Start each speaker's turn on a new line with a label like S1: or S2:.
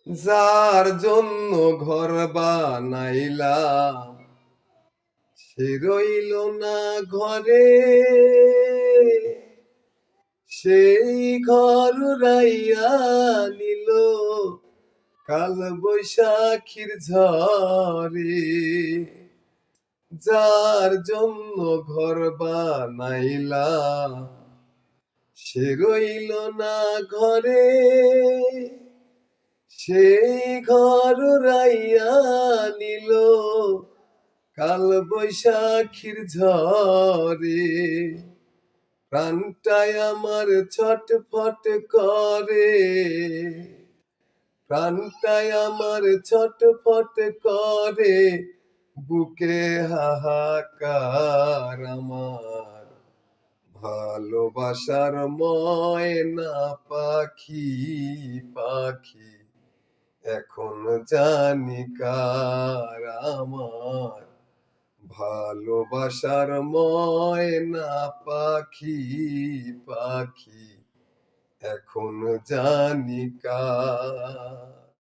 S1: যার জন্য ঘর বানাইলাম সে রইল না ঘরে, সেই ঘর উড়াইয়া নিল কাল বৈশাখীর ঝড়ে। যার জন্য ঘর বানাইলাম সে রইল না ঘরে, সেই ঘর উড়াইয়া নিল কাল বৈশাখীর ঝড়ে। প্রাণটায় আমার ছটফট করে, প্রাণটায় আমার ছটফট করে, বুকে হাহাকার আমার ভালোবাসার ময়না পাখি পাখি এখন জানি কার আমার ভালোবাসার ময়না পাখি পাখি এখন জানি কার।